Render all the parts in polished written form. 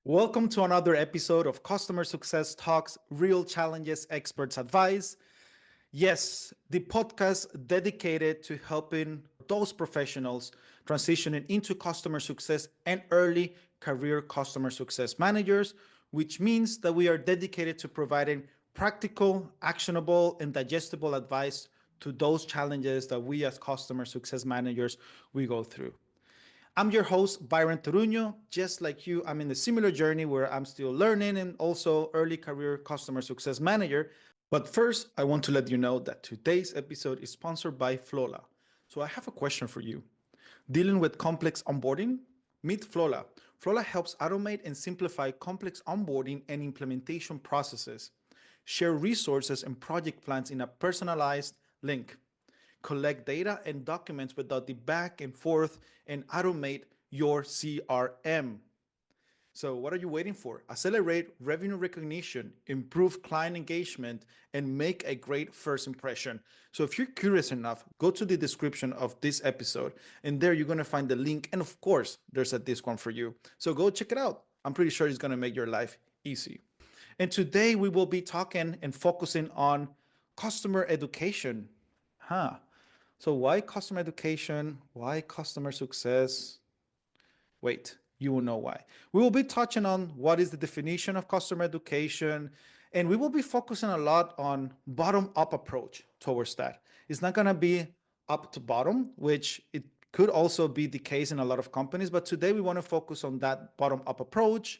Welcome to another episode of Customer Success Talks, Real Challenges, Experts Advice. Yes, the podcast dedicated to helping those professionals transitioning into customer success and early career customer success managers, which means that we are dedicated to providing practical, actionable, and digestible advice to those challenges that we as customer success managers we go through. I'm your host, Byron Toruño. Just like you, I'm in a similar journey where I'm still learning and also early career customer success manager. But first, I want to let you know that today's episode is sponsored by Flola. So I have a question for you. Dealing with complex onboarding? Meet Flola. Flola helps automate and simplify complex onboarding and implementation processes. Share resources and project plans in a personalized link. Collect data and documents without the back and forth, and automate your CRM. So what are you waiting for? Accelerate revenue recognition, improve client engagement, and make a great first impression. So if you're curious enough, go to the description of this episode, and there you're going to find the link. And of course, there's a discount for you. So go check it out. I'm pretty sure it's going to make your life easy. And today we will be talking and focusing on customer education. Huh. So why customer education? Why customer success? Wait, you will know why. We will be touching on what is the definition of customer education, and we will be focusing a lot on bottom-up approach towards that. It's not going to be up to bottom, which it could also be the case in a lot of companies, but today we want to focus on that bottom-up approach,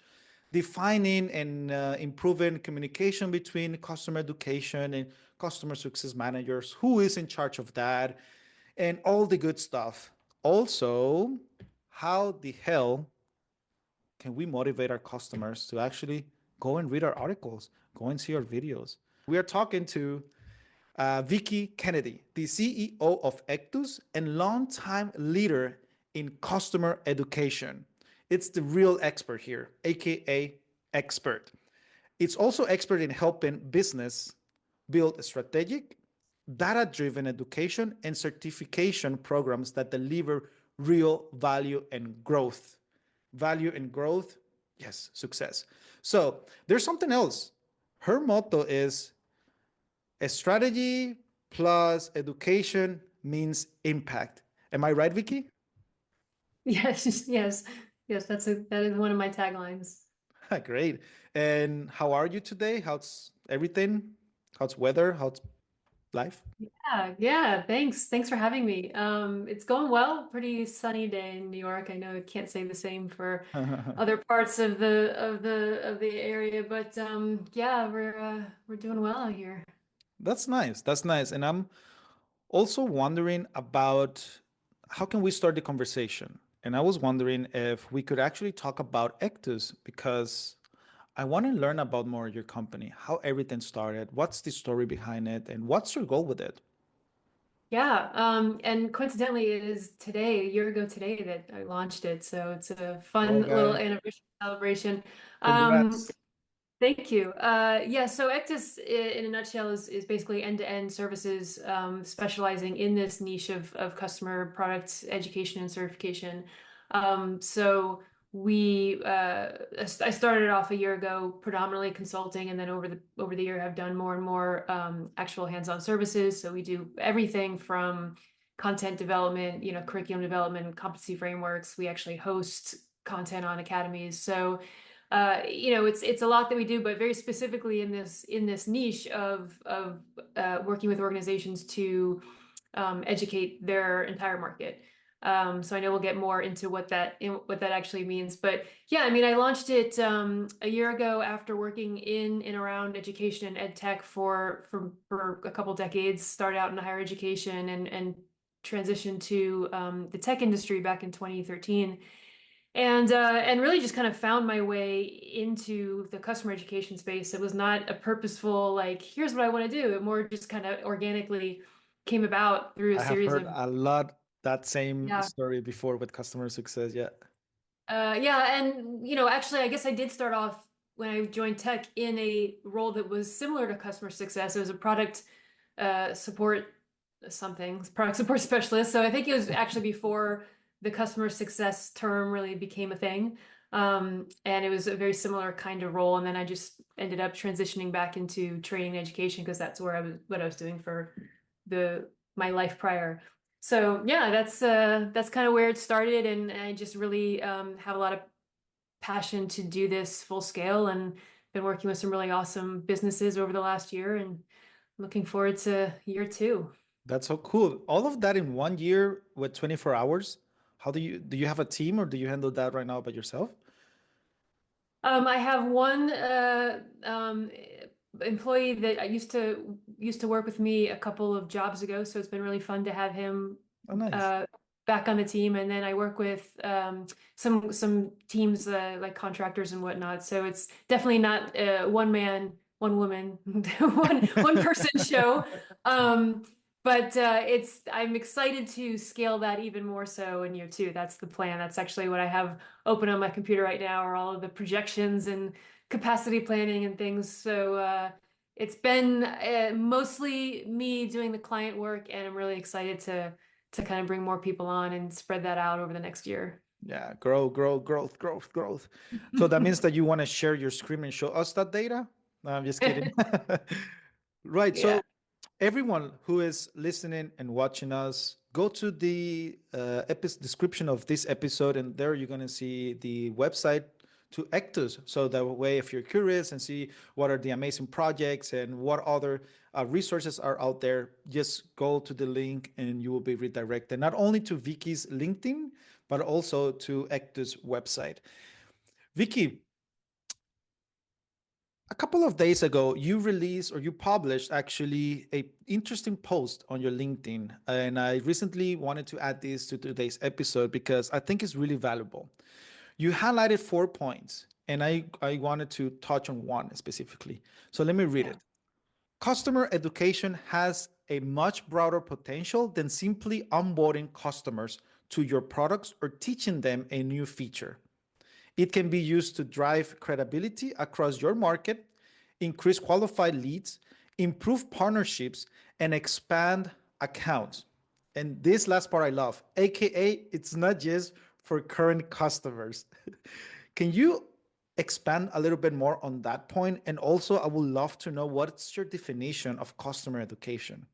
defining and improving communication between customer education and customer success managers, who is in charge of that, and all the good stuff. Also, how the hell can we motivate our customers to actually go and read our articles, go and see our videos? We are talking to Vicky Kennedy, the CEO of Echtus and longtime leader in customer education. It's the real expert here, aka expert. It's also expert in helping business build strategic, data-driven education and certification programs that deliver real value and growth. Value and growth, yes, success. So there's something else. Her motto is a strategy plus education means impact. Am I right, Vicky? Yes, yes, that is one of my taglines. Great. And how are you today? How's everything? How's weather? How's life? Yeah, thanks. Thanks for having me. It's going well. Pretty sunny day in New York. I know I can't say the same for other parts of the area, but yeah, we're doing well out here. That's nice. That's nice. And I'm also wondering about how can we start the conversation? And I was wondering if we could actually talk about Ectus because I want to learn about more of your company, how everything started, what's the story behind it, and what's your goal with it? Yeah, and coincidentally, it is today, a year ago today, that I launched it. So it's a fun little Okay. anniversary celebration. Um, Congrats. Thank you. Yeah, so Ectus in a nutshell is basically end-to-end services specializing in this niche of customer product education and certification. So I started off a year ago predominantly consulting, and then over the year have done more and more actual hands-on services. So we do everything from content development, curriculum development, competency frameworks. We actually host content on academies. So it's a lot that we do, but very specifically in this niche of working with organizations to educate their entire market. So I know we'll get more into what that actually means, but yeah, I mean, I launched it a year ago after working in and around education and ed tech for a couple decades. Started out in higher education and transitioned to the tech industry back in 2013 and really just kind of found my way into the customer education space. It was not a purposeful, like, here's what I want to do. It more just kind of organically came about through a I have series heard of, a lot that same yeah. story before with customer success. Yeah. Yeah, and actually, I guess I did start off when I joined tech in a role that was similar to customer success. It was a product support product support specialist. So I think it was actually before the customer success term really became a thing. And it was a very similar kind of role. And then I just ended up transitioning back into training and education because that's where what I was doing for my life prior. So yeah, that's kind of where it started, and I just really have a lot of passion to do this full scale, and been working with some really awesome businesses over the last year, and looking forward to year two. That's so cool. All of that in 1 year with 24 hours. How do you have a team or do you handle that right now by yourself? I have one employee that I used to work with me a couple of jobs ago, so it's been really fun to have him Oh, nice. uh, back on the team. And then I work with some teams like contractors and whatnot. So it's definitely not one man, one woman, one person show. Um, but I'm excited to scale that even more so in year two. That's the plan. That's actually what I have open on my computer right now, are all of the projections and capacity planning and things. So it's been mostly me doing the client work, and I'm really excited to kind of bring more people on and spread that out over the next year. Yeah, grow, grow, growth, growth, growth. So that means that you want to share your screen and show us that data? No, I'm just kidding. Right. Yeah. So everyone who is listening and watching us, go to the description of this episode, and there you're going to see the website to Ectus. So that way, if you're curious and see what are the amazing projects and what other resources are out there, just go to the link and you will be redirected not only to Vicky's LinkedIn, but also to Ectus website. Vicky, a couple of days ago, you released or you published actually a interesting post on your LinkedIn, and I recently wanted to add this to today's episode because I think it's really valuable. You highlighted 4 points, and I wanted to touch on one specifically. So let me read Yeah. it. Customer education has a much broader potential than simply onboarding customers to your products or teaching them a new feature. It can be used to drive credibility across your market, increase qualified leads, improve partnerships, and expand accounts. And this last part I love, AKA, it's not just for current customers. Can you expand a little bit more on that point? And also, I would love to know what's your definition of customer education?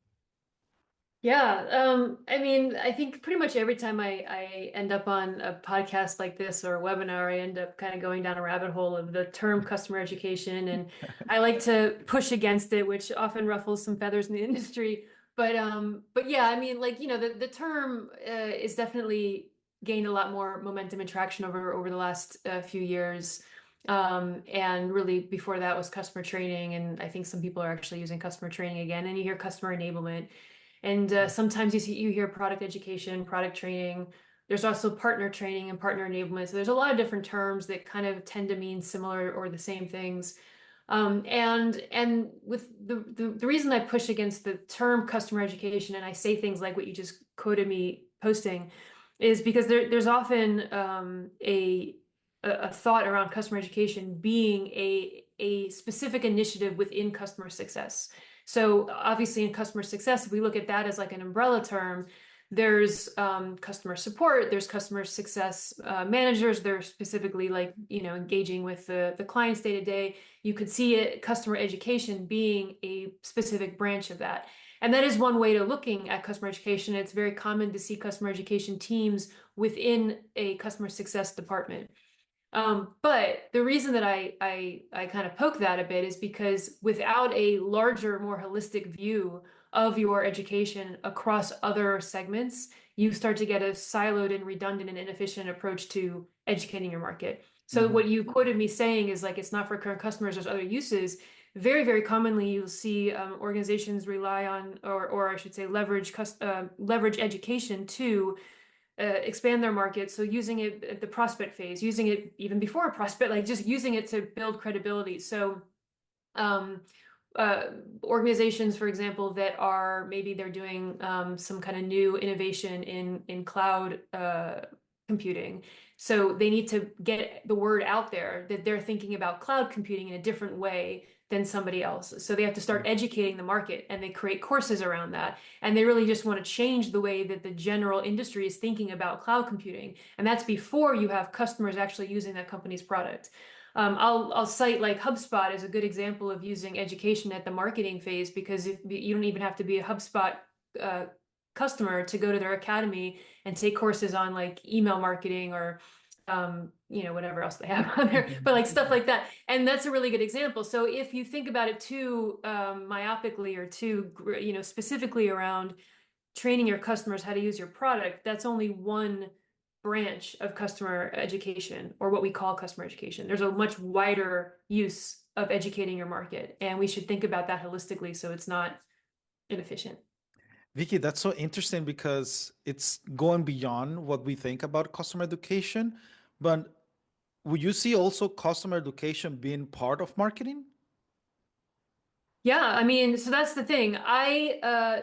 Yeah, I mean, I think pretty much every time I end up on a podcast like this or a webinar, I end up kind of going down a rabbit hole of the term customer education, and I like to push against it, which often ruffles some feathers in the industry. But yeah, I mean, like, the term is definitely gained a lot more momentum and traction over the last few years. And really before that was customer training, and I think some people are actually using customer training again, and you hear customer enablement. And sometimes you hear product education, product training. There's also partner training and partner enablement. So there's a lot of different terms that kind of tend to mean similar or the same things. And with the reason I push against the term customer education, and I say things like what you just quoted me posting, is because there's often a thought around customer education being a specific initiative within customer success. So obviously in customer success, if we look at that as like an umbrella term, there's customer support, there's customer success managers. They're specifically like, engaging with the clients day to day. You could see it, customer education being a specific branch of that. And that is one way to looking at customer education. It's very common to see customer education teams within a customer success department. But the reason that I kind of poke that a bit is because without a larger, more holistic view of your education across other segments, you start to get a siloed and redundant and inefficient approach to educating your market. So Mhm. what you quoted me saying is like, it's not for current customers, there's other uses. Very, very commonly, you'll see organizations rely on, or I should say, leverage education to expand their market. So using it at the prospect phase, using it even before a prospect, like just using it to build credibility. So um, uh, organizations, for example, that are maybe they're doing some kind of new innovation in cloud computing. So they need to get the word out there that they're thinking about cloud computing in a different way than somebody else. So they have to start educating the market, and they create courses around that. And they really just want to change the way that the general industry is thinking about cloud computing. And that's before you have customers actually using that company's product. I'll cite like HubSpot as a good example of using education at the marketing phase, because if you don't even have to be a HubSpot customer to go to their academy and take courses on like email marketing or whatever else they have on there, but like stuff like that. And that's a really good example. So if you think about it too myopically or too, specifically around training your customers how to use your product, that's only one branch of customer education, or what we call customer education. There's a much wider use of educating your market, and we should think about that holistically so it's not inefficient. Vicky, that's so interesting because it's going beyond what we think about customer education. But would you see also customer education being part of marketing? Yeah, I mean, so that's the thing. My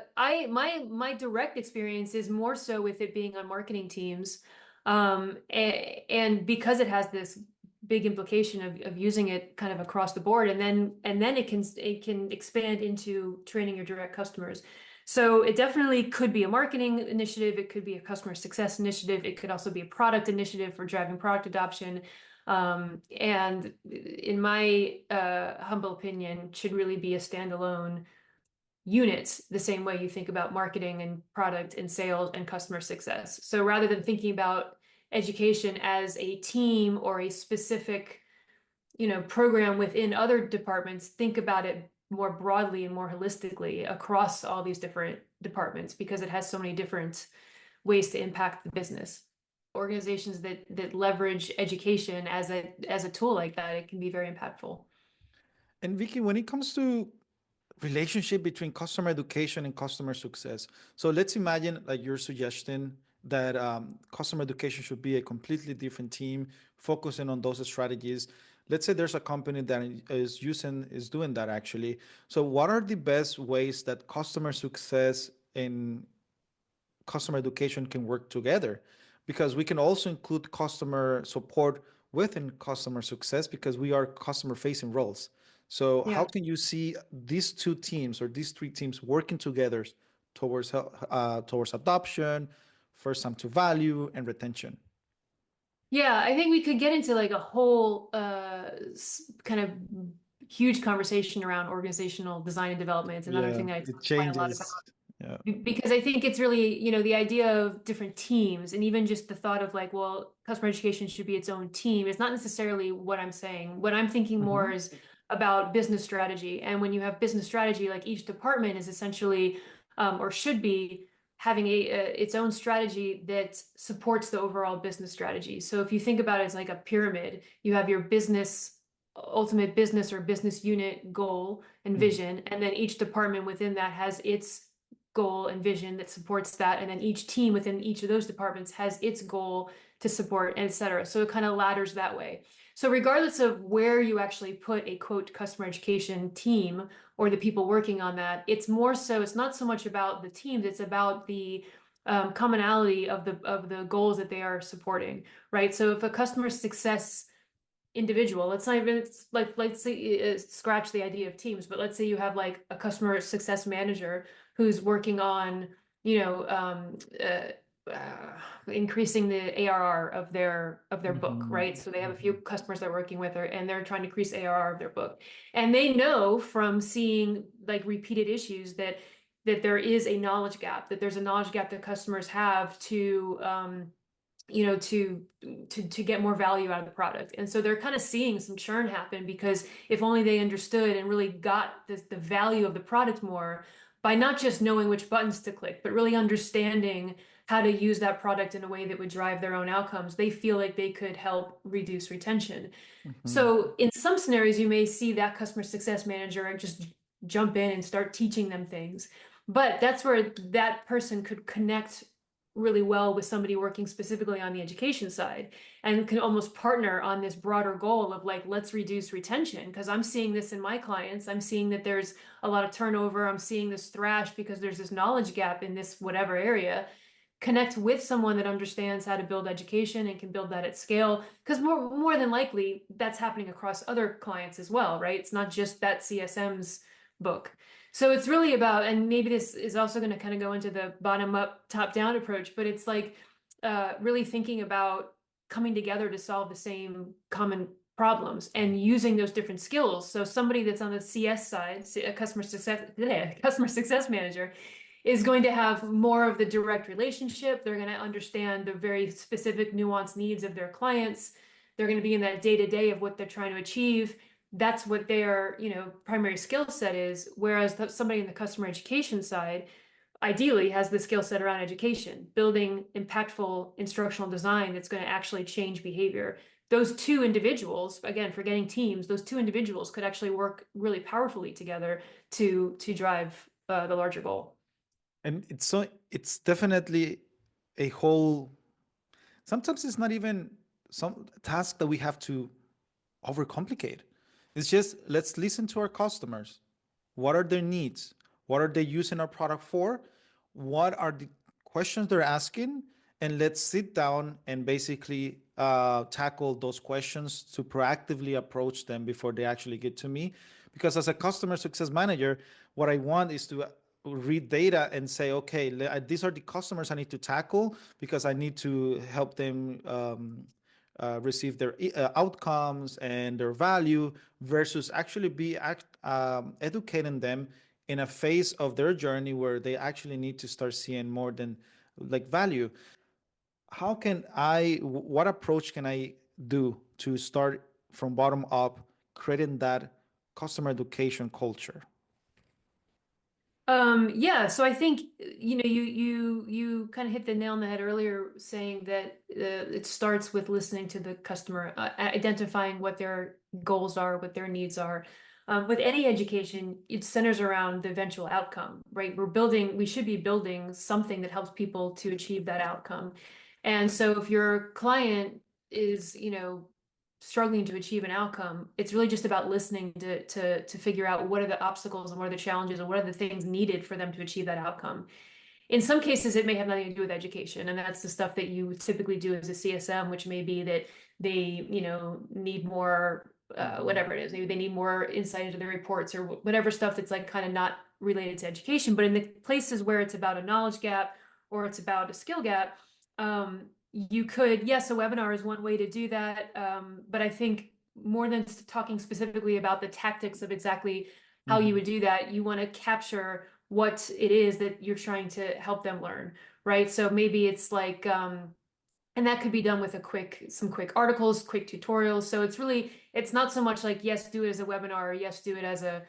direct experience is more so with it being on marketing teams, and because it has this big implication of using it kind of across the board, and then it can expand into training your direct customers. So it definitely could be a marketing initiative. It could be a customer success initiative. It could also be a product initiative for driving product adoption. And in my humble opinion, should really be a standalone unit, the same way you think about marketing and product and sales and customer success. So rather than thinking about education as a team or a specific, program within other departments, think about it more broadly and more holistically across all these different departments, because it has so many different ways to impact the business. Organizations that leverage education as a tool like that, it can be very impactful. And Vicky, when it comes to relationship between customer education and customer success, so let's imagine like your suggestion that customer education should be a completely different team focusing on those strategies. Let's say there's a company that is doing that actually. So what are the best ways that customer success and customer education can work together, because we can also include customer support within customer success because we are customer facing roles. So how Yeah. can you see these two teams or these three teams working together towards adoption, first time to value, and retention? Yeah, I think we could get into like a whole kind of huge conversation around organizational design and development. It's another Yeah, thing that I it talk quite a lot about. changes. Yeah. Because I think it's really, the idea of different teams, and even just the thought of like, well, customer education should be its own team. It's not necessarily what I'm saying. What I'm thinking more Hmm. is about business strategy. And when you have business strategy, like each department is essentially, or should be having its own strategy that supports the overall business strategy. So if you think about it as like a pyramid, you have your business, ultimate business or business unit goal and vision, and then each department within that has its goal and vision that supports that, and then each team within each of those departments has its goal to support, and et cetera. So it kind of ladders that way. So regardless of where you actually put a quote customer education team or the people working on that, it's more so, it's not so much about the teams, it's about the commonality of the goals that they are supporting, right? So if a customer success individual, let's not even, it's like, let's say scratch the idea of teams, but let's say you have like a customer success manager who's working on, you know, increasing the ARR of their book, Hmm. right? So they have a few customers they're working with, and they're trying to increase ARR of their book, and they know from seeing like repeated issues that there is a knowledge gap, that there's a knowledge gap that customers have to to get more value out of the product. And so they're kind of seeing some churn happen, because if only they understood and really got the value of the product more, by not just knowing which buttons to click, but really understanding how to use that product in a way that would drive their own outcomes, they feel like they could help reduce retention. Hmm. So in some scenarios, you may see that customer success manager just jump in and start teaching them things. But that's where that person could connect really well with somebody working specifically on the education side, and can almost partner on this broader goal of like, let's reduce retention, because I'm seeing this in my clients. I'm seeing that there's a lot of turnover. I'm seeing this thrash because there's this knowledge gap in this whatever area. connect with someone that understands how to build education and can build that at scale. Because more than likely, that's happening across other clients as well, right? It's not just that CSM's book. So it's really about, and maybe this is also going to kind of go into the bottom up, top down approach, but it's like really thinking about coming together to solve the same common problems and using those different skills. So somebody that's on the CS side, a customer success manager, is going to have more of the direct relationship. They're going to understand the very specific nuanced needs of their clients. They're going to be in that day to day of what they're trying to achieve. That's what their, primary skill set is. Whereas somebody in the customer education side ideally has the skill set around education, building impactful instructional design that's going to actually change behavior. Those two individuals, again, forgetting teams, those two individuals could actually work really powerfully together to drive the larger goal. And it's definitely a whole, sometimes it's not even some task that we have to overcomplicate. It's just, let's listen to our customers. What are their needs? What are they using our product for? What are the questions they're asking? And let's sit down and basically tackle those questions to proactively approach them before they actually get to me. Because as a customer success manager, what I want is to read data and say, okay, these are the customers I need to tackle because I need to help them receive their outcomes and their value, versus actually be educating them in a phase of their journey where they actually need to start seeing more than like value. How can what approach can I do to start from bottom up, creating that customer education culture? Yeah, so I think you kind of hit the nail on the head earlier, saying that it starts with listening to the customer, identifying what their goals are, what their needs are. With any education, it centers around the eventual outcome, right? We should be building something that helps people to achieve that outcome. And so if your client is, struggling to achieve an outcome, it's really just about listening to figure out what are the obstacles and what are the challenges and what are the things needed for them to achieve that outcome. In some cases, it may have nothing to do with education, and that's the stuff that you typically do as a CSM, which may be that they, need more, whatever it is. Maybe they need more insight into their reports or whatever stuff that's like kind of not related to education. But in the places where it's about a knowledge gap or it's about a skill gap, you could, yes, a webinar is one way to do that. But I think more than talking specifically about the tactics of exactly how you would do that, you want to capture what it is that you're trying to help them learn, right? So maybe it's like, and that could be done with some quick articles, quick tutorials. So it's not so much like, yes, do it as a webinar, or yes, do it as a,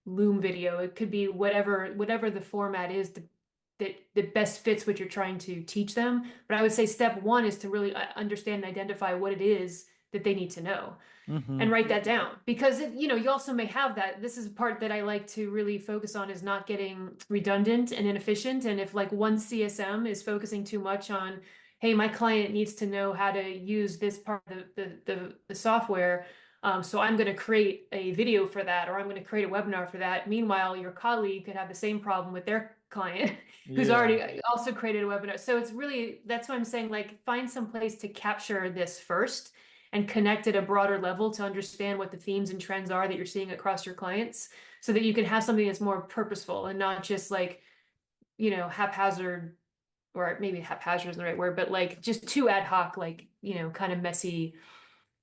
Loom video. It could be whatever the format is that best fits what you're trying to teach them. But I would say step one is to really understand and identify what it is that they need to know, and write that down. Because you also may have that. This is a part that I like to really focus on, is not getting redundant and inefficient. And if like one CSM is focusing too much on, hey, my client needs to know how to use this part of the software, so I'm going to create a video for that, or I'm going to create a webinar for that. Meanwhile, your colleague could have the same problem with their client who's already also created a webinar. So that's why I'm saying, like, find some place to capture this first and connect at a broader level to understand what the themes and trends are that you're seeing across your clients, so that you can have something that's more purposeful and not just like, haphazard, or maybe haphazard isn't the right word, but like just too ad hoc, like, kind of messy.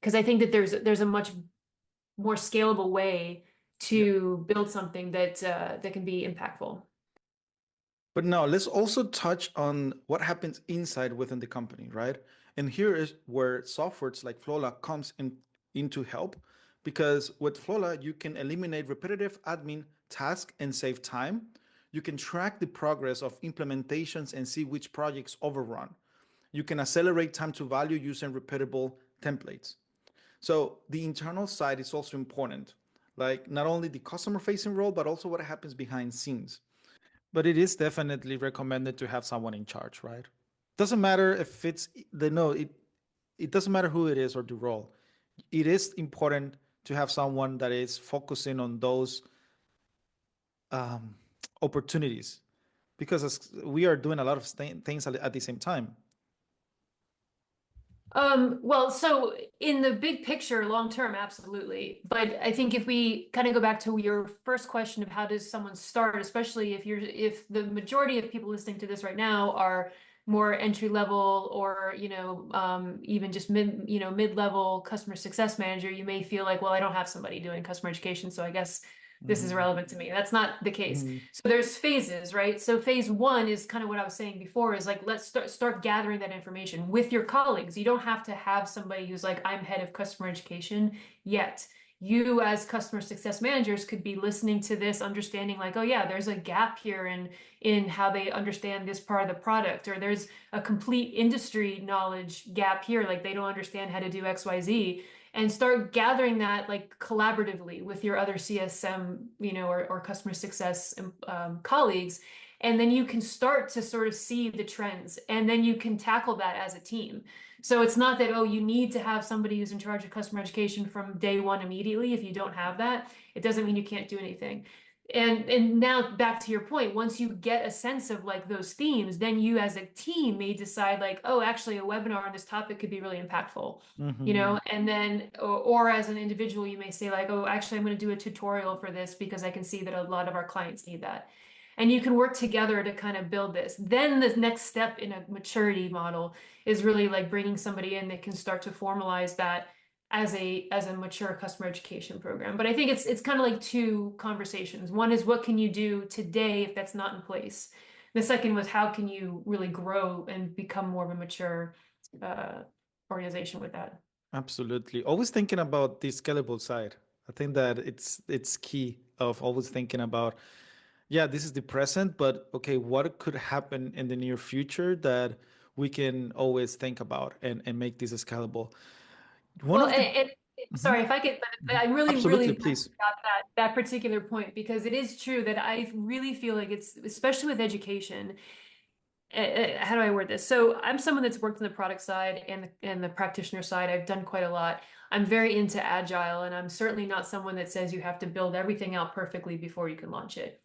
Because I think that there's a much more scalable way to build something that can be impactful. But now let's also touch on what happens inside within the company, right? And here is where softwares like Flola comes into help, because with Flola, you can eliminate repetitive admin tasks and save time. You can track the progress of implementations and see which projects overrun. You can accelerate time to value using repeatable templates. So the internal side is also important, like not only the customer facing role, but also what happens behind scenes. But it is definitely recommended to have someone in charge, right? Doesn't matter if it's the no, it doesn't matter who it is or the role. It is important to have someone that is focusing on those um, opportunities. because we are doing a lot of things at the same time. Well, so in the big picture, long term, absolutely. But I think if we kind of go back to your first question of how does someone start, especially if the majority of people listening to this right now are more entry level or, even just mid-level customer success manager, you may feel like, well, I don't have somebody doing customer education, so I guess this is Hmm. relevant to me. That's not the case. Hmm. So there's phases, right? So phase one is kind of what I was saying before is like, let's start gathering that information with your colleagues. You don't have to have somebody who's like, I'm head of customer education yet. You as customer success managers could be listening to this, understanding like, oh yeah, there's a gap here in how they understand this part of the product, or there's a complete industry knowledge gap here, like they don't understand how to do XYZ, and start gathering that like collaboratively with your other CSM, or customer success colleagues. And then you can start to sort of see the trends, and then you can tackle that as a team. So it's not that, oh, you need to have somebody who's in charge of customer education from day one immediately. If you don't have that, it doesn't mean you can't do anything. And now back to your point, once you get a sense of like those themes, then you as a team may decide like, oh, actually a webinar on this topic could be really impactful, Hmm. and then, or as an individual, you may say like, oh, actually I'm going to do a tutorial for this because I can see that a lot of our clients need that. And you can work together to kind of build this. Then the next step in a maturity model is really like bringing somebody in that can start to formalize that as a mature customer education program. But I think it's kind of like two conversations. One is what can you do today if that's not in place. The second was how can you really grow and become more of a mature uh, organization with that. Absolutely. Always thinking about the scalable side. I think that it's key of always thinking about, yeah, this is the present, but okay, what could happen in the near future that we can always think about and make this scalable. One Well, of the sorry Mhm. if I could, but Mhm. I'm really, Absolutely, really glad please. you got that particular point because it is true that I really feel like it's, especially with education. How do I word this? So I'm someone that's worked on the product side and the practitioner side. I've done quite a lot. I'm very into agile, and I'm certainly not someone that says you have to build everything out perfectly before you can launch it.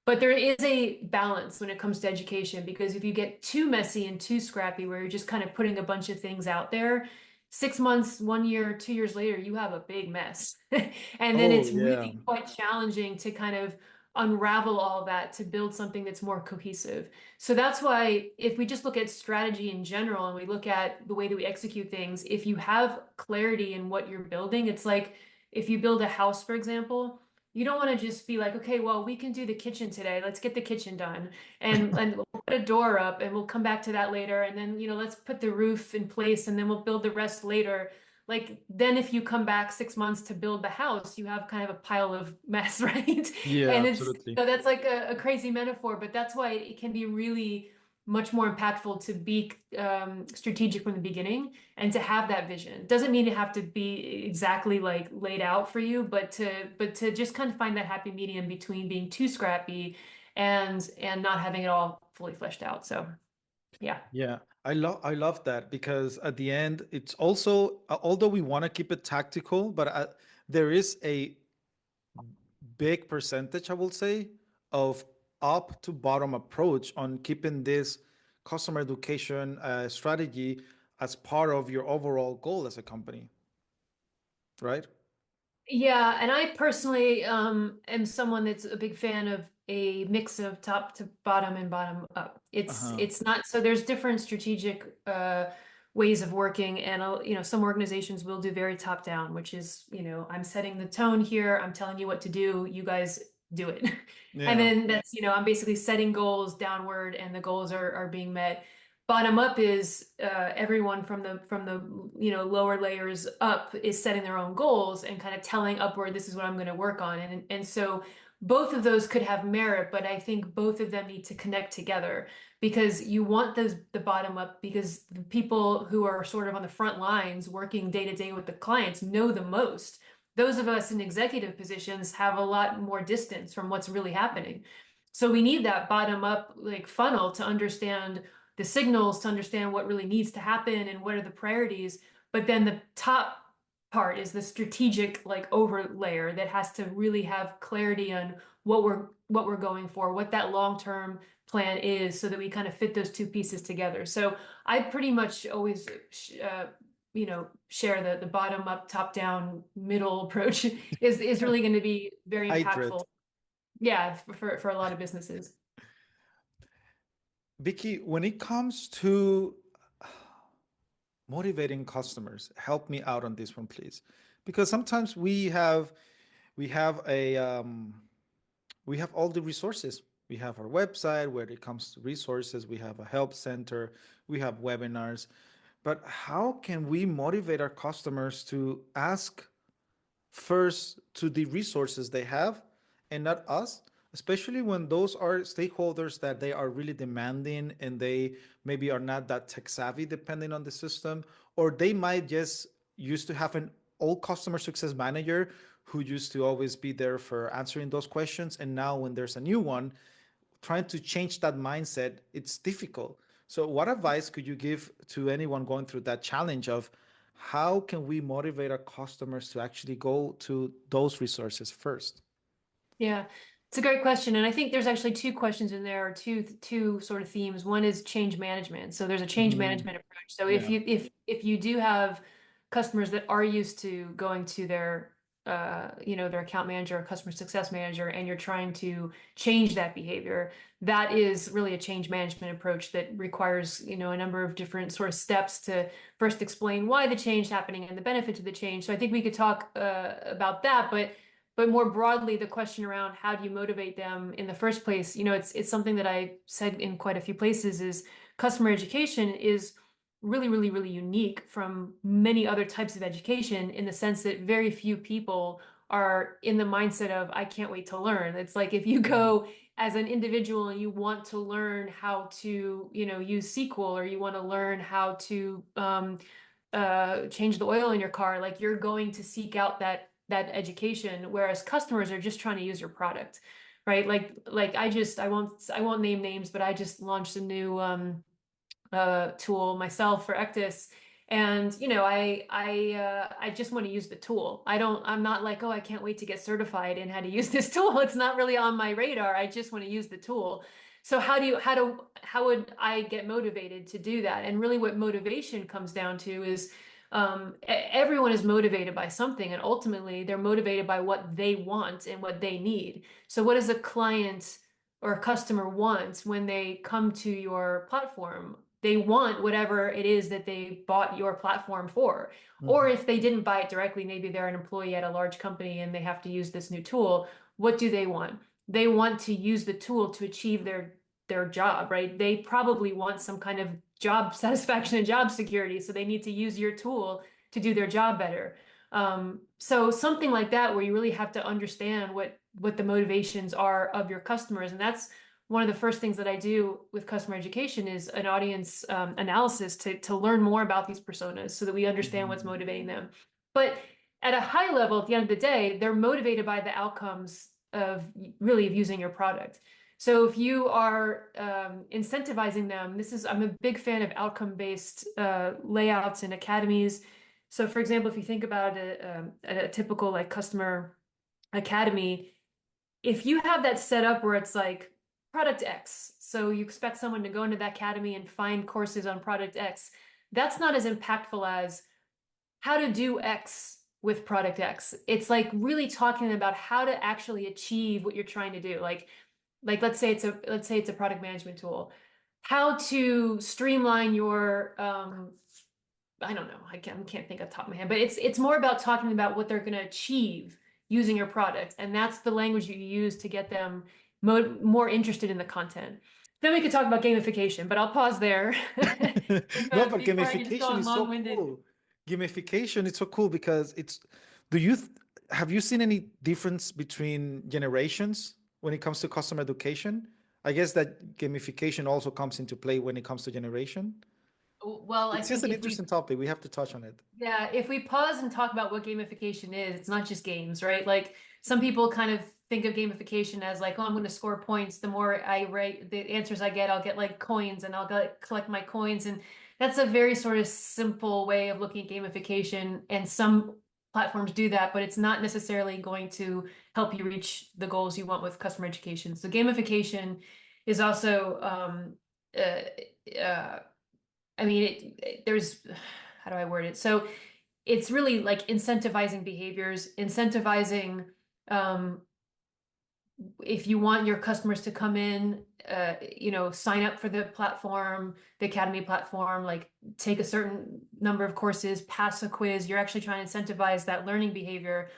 But there is a balance when it comes to education because if you get too messy and too scrappy, where you're just kind of putting a bunch of things out there, 6 months, 1 year, 2 years later, you have a big mess. And then Oh, it's yeah. really quite challenging to kind of unravel all that to build something that's more cohesive. So that's why if we just look at strategy in general and we look at the way that we execute things, if you have clarity in what you're building, it's like if you build a house, for example, you don't want to just be like, okay, well, we can do the kitchen today. Let's get the kitchen done. And we'll put a door up and we'll come back to that later. And then, let's put the roof in place and then we'll build the rest later. Like then if you come back 6 months to build the house, you have kind of a pile of mess, right? Yeah, And absolutely. that's like a crazy metaphor, but that's why it can be really much more impactful to be strategic from the beginning and to have that vision. Doesn't mean to have to be exactly like laid out for you, but to just kind of find that happy medium between being too scrappy and not having it all fully fleshed out. So yeah. Yeah, I love that because at the end, it's also although we want to keep it tactical, but there is a big percentage, I will say, of up to bottom approach on keeping this customer education strategy as part of your overall goal as a company, right? Yeah, and I personally am someone that's a big fan of a mix of top to bottom and bottom up. It's Uh-huh. it's not so there's different strategic ways of working, and some organizations will do very top down, which is I'm setting the tone here, I'm telling you what to do, you guys do it. And Yeah. then that's I'm basically setting goals downward, and the goals are being met. Bottom up is everyone from the lower layers up is setting their own goals and kind of telling upward, this is what I'm going to work on. And so both of those could have merit, but I think both of them need to connect together because you want the bottom up because the people who are sort of on the front lines working day to day with the clients know the most. Those of us in executive positions have a lot more distance from what's really happening. So we need that bottom up like funnel to understand the signals, to understand what really needs to happen and what are the priorities. But then the top part is the strategic like over layer that has to really have clarity on what we're going for, what that long-term plan is, so that we kind of fit those two pieces together. So I pretty much always share the bottom up, top down, middle approach is really going to be very Hybrid. impactful. Yeah, for a lot of businesses. Vicky, when it comes to motivating customers, help me out on this one, please, because sometimes we have a we have all the resources. We have our website where it comes to resources. We have a help center. We have webinars. But how can we motivate our customers to ask first to the resources they have and not us, especially when those are stakeholders that they are really demanding and they maybe are not that tech savvy depending on the system, or they might just used to have an old customer success manager who used to always be there for answering those questions, and now when there's a new one trying to change that mindset, it's difficult. So what advice could you give to anyone going through that challenge of how can we motivate our customers to actually go to those resources first? Yeah, it's a great question. And I think there's actually two questions in there, or two sort of themes. One is change management. So there's a change Hmm. management approach. So Yeah. if you do have customers that are used to going to their their account manager or customer success manager, and you're trying to change that behavior, that is really a change management approach that requires, a number of different sort of steps to first explain why the change is happening and the benefit to the change. So I think we could talk about that, but more broadly, the question around how do you motivate them in the first place, it's something that I said in quite a few places, is customer education is really, really, really unique from many other types of education, in the sense that very few people are in the mindset of, I can't wait to learn. It's like, if you Mhm. go as an individual and you want to learn how to, use SQL, or you want to learn how to change the oil in your car, like, you're going to seek out that education, whereas customers are just trying to use your product, right? Like I won't name names, but I just launched a new tool myself for Echtus. And I just want to use the tool. I'm not like, oh, I can't wait to get certified in how to use this tool. It's not really on my radar. I just want to use the tool. So how would I get motivated to do that? And really what motivation comes down to is, everyone is motivated by something, and ultimately they're motivated by what they want and what they need. So what does a client or a customer want when they come to your platform? They want whatever it is that they bought your platform for. Or Mhm. if they didn't buy it directly, maybe they're an employee at a large company and they have to use this new tool. What do they want? They want to use the tool to achieve their job, right? They probably want some kind of job satisfaction and job security, so they need to use your tool to do their job better. So something like that, where you really have to understand what the motivations are of your customers. And that's one of the first things that I do with customer education, is an audience analysis to learn more about these personas, so that we understand what's Mhm. motivating them. But at a high level, at the end of the day, they're motivated by the outcomes of really of using your product. So if you are incentivizing them, I'm a big fan of outcome-based layouts and academies. So for example, if you think about a typical like customer academy, if you have that set up where it's like product X, so you expect someone to go into that academy and find courses on product X, that's not as impactful as how to do X with product X. It's like really talking about how to actually achieve what you're trying to do. Like let's say it's a product management tool. How to streamline your I don't know. I can't think off the top of my head, but it's more about talking about what they're going to achieve using your product, and that's the language you use to get them more interested in the content. Then we could talk about gamification, but I'll pause there No, but before I just go gamification on is so long-winded. cool. Gamification is so cool because do you, have you seen any difference between generations when it comes to customer education? I guess that gamification also comes into play when it comes to generation. Well, I It's just think an interesting topic. We have to touch on it. if we pause and talk about what gamification is, it's not just games, right? Like, some people kind of think of gamification as like, oh, I'm going to score points. The more I write, the answers I get, I'll get like coins, and I'll collect my coins. And that's a very sort of simple way of looking at gamification. And some platforms do that, but it's not necessarily going to help you reach the goals you want with customer education. So gamification is also, I mean, there's, how do I word it? So it's really like incentivizing behaviors, incentivizing, if you want your customers to come in, sign up for the platform, the Academy platform, like take a certain number of courses, pass a quiz, you're actually trying to incentivize that learning behavior.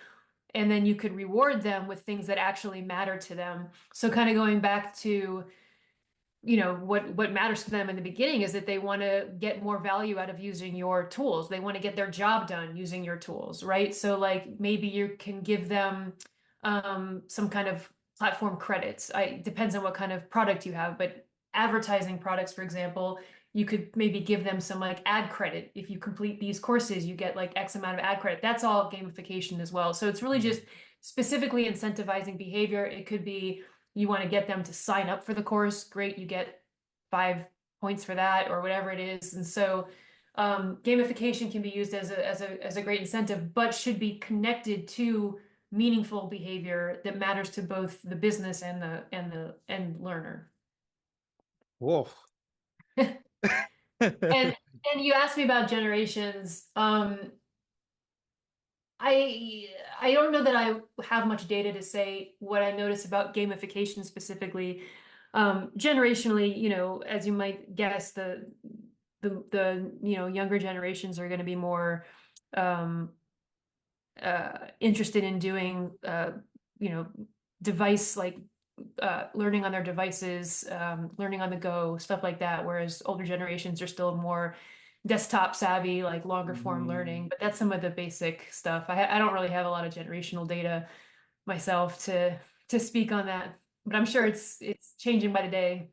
And then you could reward them with things that actually matter to them. So kind of going back to, what matters to them in the beginning is that they want to get more value out of using your tools. They want to get their job done using your tools, right? So like maybe you can give them some kind of platform credits. Depends on what kind of product you have, but advertising products, for example, you could maybe give them some like ad credit. If you complete these courses, you get like X amount of ad credit. That's all gamification as well. So it's really just specifically incentivizing behavior. It could be you want to get them to sign up for the course. Great, you get 5 points for that or whatever it is. And so gamification can be used as a great incentive, but should be connected to meaningful behavior that matters to both the business and the end learner. Whoa. And you asked me about generations. I don't know that I have much data to say what I notice about gamification specifically. Generationally, as you might guess, the younger generations are going to be more interested in doing device like learning on their devices, learning on the go, stuff like that. Whereas older generations are still more desktop savvy, like longer form learning. But that's some of the basic stuff. I don't really have a lot of generational data myself to speak on that, but I'm sure it's changing by the day.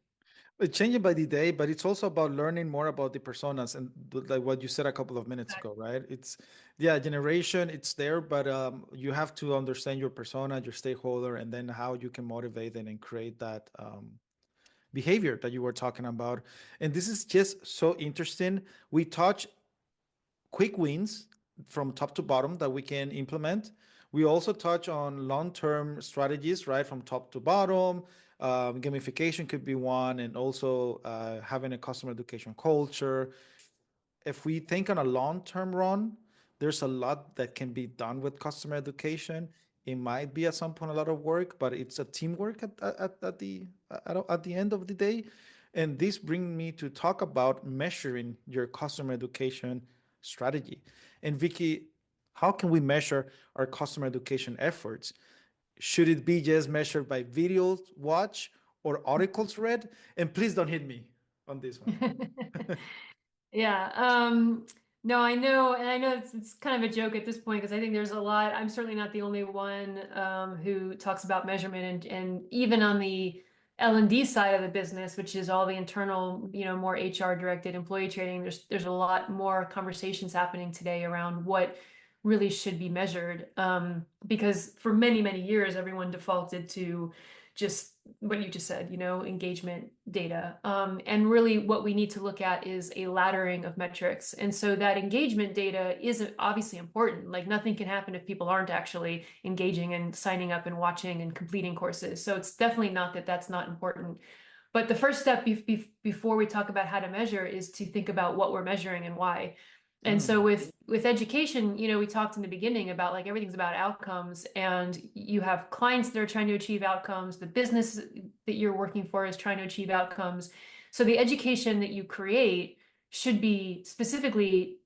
It's changing by the day, but it's also about learning more about the personas and like what you said a couple of minutes ago, right? It's yeah, generation, it's there, but you have to understand your persona, your stakeholder, and then how you can motivate them and create that behavior that you were talking about. And this is just so interesting. We touch quick wins from top to bottom that we can implement. We also touch on long-term strategies, right, from top to bottom. Gamification could be one, and also having a customer education culture. If we think on a long-term run, there's a lot that can be done with customer education. It might be at some point a lot of work, but it's a teamwork at the end of the day. And this brings me to talk about measuring your customer education strategy. And Vicky, how can we measure our customer education efforts? Should it be just measured by videos watched or articles read? And please don't hit me on this one. Yeah. No, I know, and I know it's kind of a joke at this point because I think there's a lot. I'm certainly not the only one who talks about measurement, and even on the L&D side of the business, which is all the internal, more HR directed employee training. There's a lot more conversations happening today around what really should be measured, because for many, many years everyone defaulted to just what you just said, engagement data. And really what we need to look at is a laddering of metrics. And so that engagement data is obviously important. Like nothing can happen if people aren't actually engaging and signing up and watching and completing courses. So it's definitely not that that's not important. But the first step before we talk about how to measure is to think about what we're measuring and why. And so with education, we talked in the beginning about like everything's about outcomes, and you have clients that are trying to achieve outcomes. The business that you're working for is trying to achieve outcomes. So the education that you create should be specifically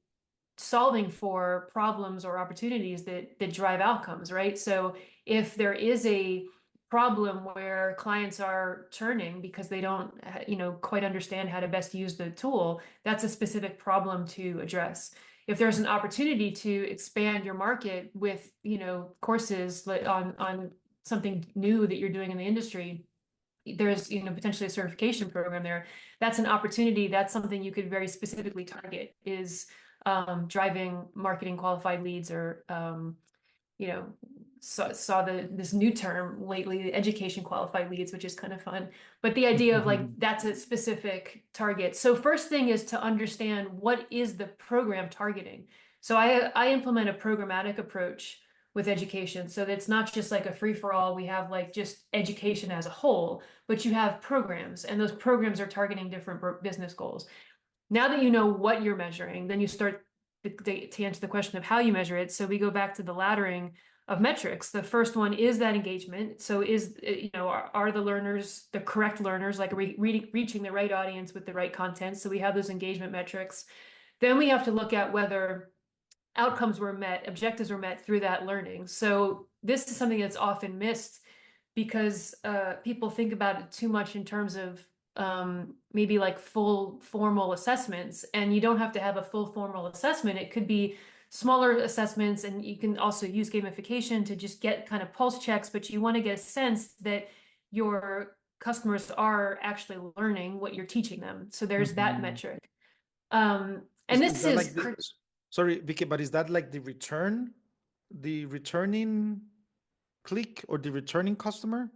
solving for problems or opportunities that drive outcomes, right? So if there is a problem where clients are churning because they don't quite understand how to best use the tool, that's a specific problem to address. If there's an opportunity to expand your market with courses on something new that you're doing in the industry, there's potentially a certification program there. That's an opportunity. That's something you could very specifically target, is driving marketing qualified leads, or saw this new term lately, education qualified leads, which is kind of fun. But the idea of like that's a specific target. So first thing is to understand what is the program targeting. So I implement a programmatic approach with education. So that it's not just like a free for all. We have like just education as a whole, but you have programs, and those programs are targeting different business goals. Now that you know what you're measuring, then you start to answer the question of how you measure it. So we go back to the laddering of metrics. The first one is that engagement. So are the learners the correct learners, like reaching the right audience with the right content? So we have those engagement metrics. Then we have to look at whether outcomes were met, objectives were met through that learning. So this is something that's often missed because people think about it too much in terms of maybe like full formal assessments, and you don't have to have a full formal assessment. It could be smaller assessments, and you can also use gamification to just get kind of pulse checks, but you want to get a sense that your customers are actually learning what you're teaching them. So there's that Mhm. metric. And Is this that is like the, sorry, Vicky, but is that like the returning click or the returning customer?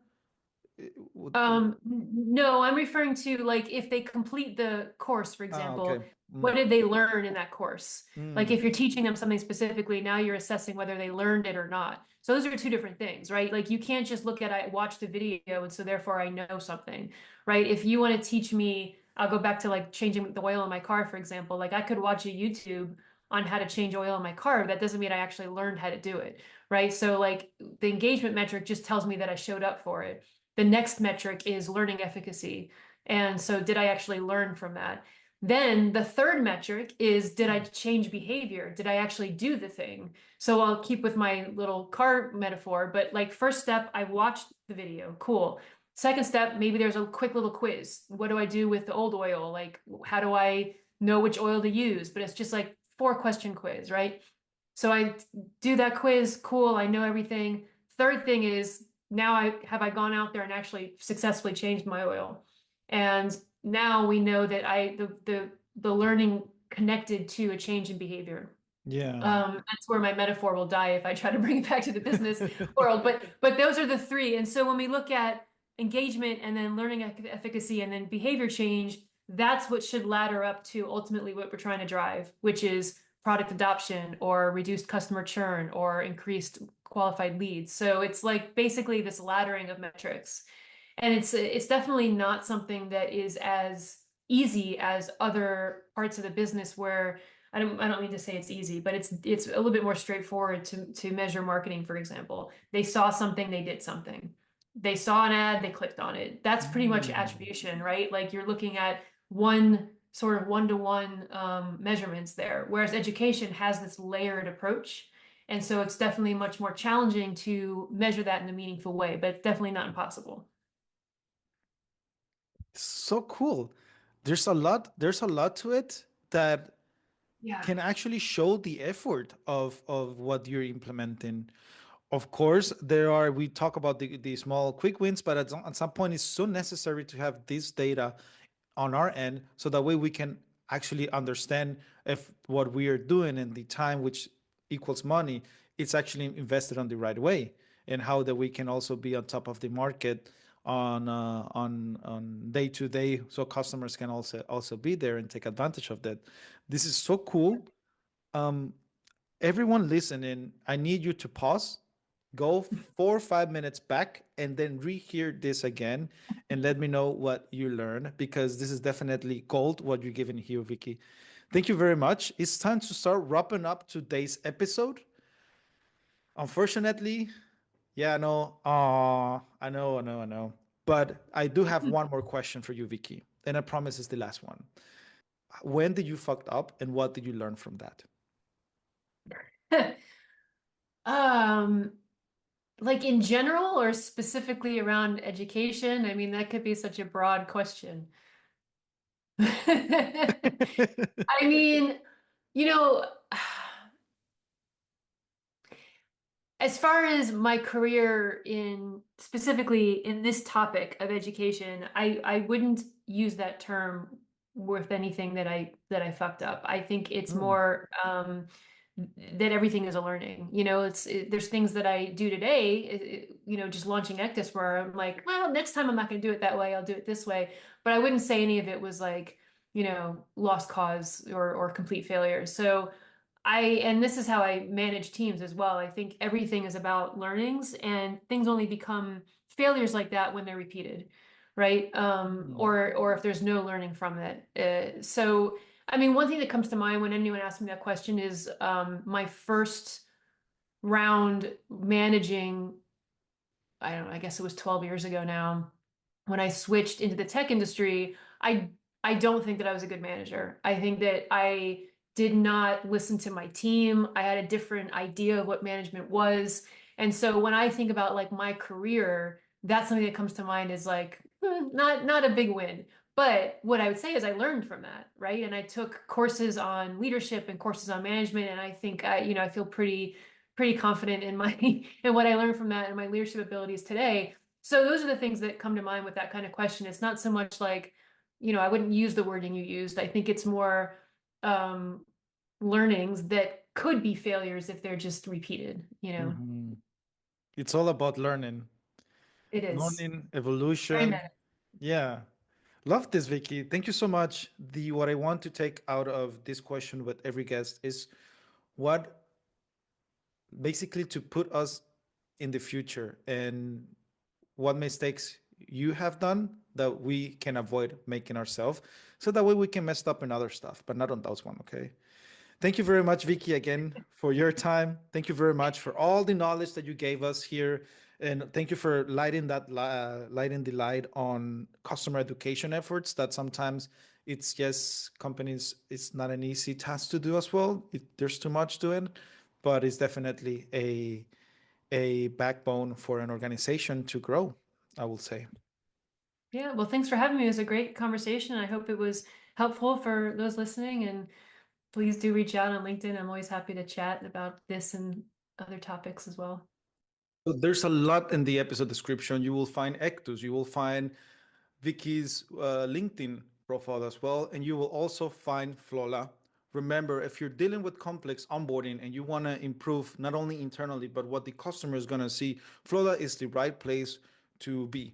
No, I'm referring to like if they complete the course, for Okay. example, what Mm, did they learn in that course? Like mm, if you're teaching them something specifically, now you're assessing whether they learned it or not. So those are two different things, right? Like you can't just look at I watched the video and so therefore I know something, right? If you want to teach me, I'll go back to like changing the oil in my car, for example. Like I could watch a YouTube on how to change oil in my car, but that doesn't mean I actually learned how to do it, right? So like the engagement metric just tells me that I showed up for it. The next metric is learning efficacy. And so did I actually learn from that? Then the third metric is, did I change behavior? Did I actually do the thing? So I'll keep with my little car metaphor, but like first step, I watched the video. Cool. Second step, maybe there's a quick little quiz. What do I do with the old oil? Like, how do I know which oil to use? But it's just like 4 question quiz, right? So I do that quiz. Cool. I know everything. Third thing is, now I gone out there and actually successfully changed my oil. And now we know that the learning connected to a change in behavior. yeah. That's where my metaphor will die if I try to bring it back to the business world. But those are the three. And so when we look at engagement and then learning efficacy and then behavior change, that's what should ladder up to ultimately what we're trying to drive, which is product adoption or reduced customer churn or increased qualified leads. So it's like basically this laddering of metrics. And it's definitely not something that is as easy as other parts of the business where I don't mean to say it's easy, but it's a little bit more straightforward to measure marketing, for example. They saw something, they did something. They saw an ad, they clicked on it. That's pretty much Mm. attribution, right? Like you're looking at one sort of one-to-one measurements there, whereas education has this layered approach. And so it's definitely much more challenging to measure that in a meaningful way, but it's definitely not impossible. So cool. There's a lot to it that Yeah. can actually show the effort of what you're implementing. Of course, we talk about the small quick wins, but at some point, it's so necessary to have this data on our end so that way we can actually understand if what we are doing and the time which equals money, it's actually invested on the right way, and how that we can also be on top of the market on day to day, so customers can also be there and take advantage of that. This is so cool. um, Everyone listening, I need you to pause, go 4 or 5 minutes back, and then rehear this again and let me know what you learned, because this is definitely gold what you're giving here, Vicky. Thank you very much. It's time to start wrapping up today's episode. Unfortunately, yeah, no, I know. But I do have one more question for you, Vicky, and I promise it's the last one. When did you fucked up, and what did you learn from that? Um, like in general or specifically around education? I mean, that could be such a broad question. I mean, you know, as far as my career in specifically in this topic of education, I wouldn't use that term with anything that I fucked up. I think it's Hmm. more that everything is a learning. There's things that I do today, just launching Ectus where I'm like, well, next time I'm not going to do it that way. I'll do it this way. But I wouldn't say any of it was like, lost cause or complete failure. So and this is how I manage teams as well. I think everything is about learnings, and things only become failures like that when they're repeated, right? Mhm. Or if there's no learning from it. So, I mean, one thing that comes to mind when anyone asks me that question is my first round managing, I don't know, I guess it was 12 years ago now, when I switched into the tech industry. I don't think that I was a good manager. I think that I did not listen to my team. I had a different idea of what management was. And so when I think about like my career, that's something that comes to mind is like not a big win. But what I would say is I learned from that, right? And I took courses on leadership and courses on management, and I think I feel pretty confident in my in what I learned from that and my leadership abilities today. So those are the things that come to mind with that kind of question. It's not so much like, I wouldn't use the wording you used. I think it's more um, learnings that could be failures if they're just repeated. Mhm. It's all about learning, It is learning, very evolution. meta. Yeah. Love this, Vicky. Thank you so much. The what I want to take out of this question with every guest is what basically to put us in the future and what mistakes you have done that we can avoid making ourselves so that way we can mess up in other stuff, but not on those one, okay? Thank you very much, Vicky, again for your time. Thank you very much for all the knowledge that you gave us here, and thank you for lighting the light on customer education efforts. That sometimes it's just companies. It's not an easy task to do as well. There's too much to it, but it's definitely a backbone for an organization to grow, I will say. Yeah, well, thanks for having me. It was a great conversation. I hope it was helpful for those listening. And please do reach out on LinkedIn. I'm always happy to chat about this and other topics as well. So there's a lot in the episode description. You will find Ectus, you will find Vicky's LinkedIn profile as well, and you will also find Flola. Remember, if you're dealing with complex onboarding and you want to improve not only internally, but what the customer is going to see, Flola is the right place to be.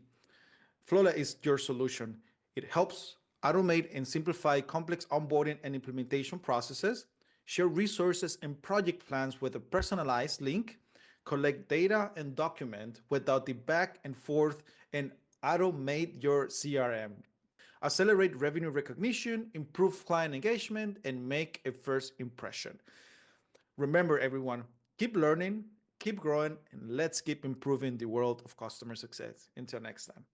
Flola is your solution. It helps automate and simplify complex onboarding and implementation processes, share resources and project plans with a personalized link, collect data and document without the back and forth, and automate your CRM. Accelerate revenue recognition, improve client engagement, and make a first impression. Remember, everyone, keep learning, keep growing, and let's keep improving the world of customer success. Until next time.